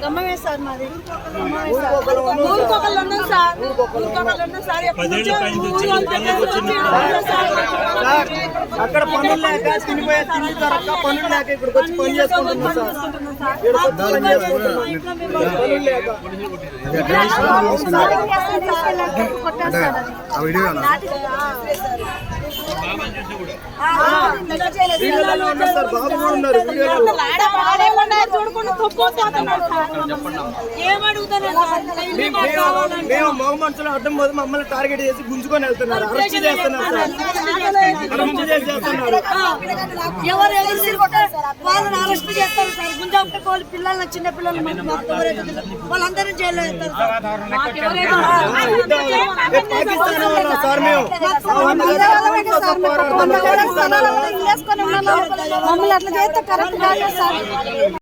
గమ్మమే sir మాది ఊరుకోకళ్ళు ఉన్నాం sir అక్కడ పనులు లేక తినిపోయే తిండి తరక్క పనులు లేక ఇక్కడికి వచ్చి పని చేసుకుంటున్నాం సార్. పనులు లేక మేము మగ మనుషులు అడ్డం పోదు మమ్మల్ని టార్గెట్ చేసి గుంజుకొని వెళ్తున్నారు, అరెస్ట్ చేస్తున్నారు సార్. అరెస్ట్ చేస్తున్నారు. ఎవరు వాళ్ళని అరెస్ట్ చేస్తారు సార్. గుంజాపట్ట వాళ్ళు పిల్లల్ని చిన్న పిల్లలు వాళ్ళందరూ జైల్లో వేస్తారు సార్. మేము మమ్మల్ని అట్లా చేస్తే కరెక్ట్ కాదు సార్.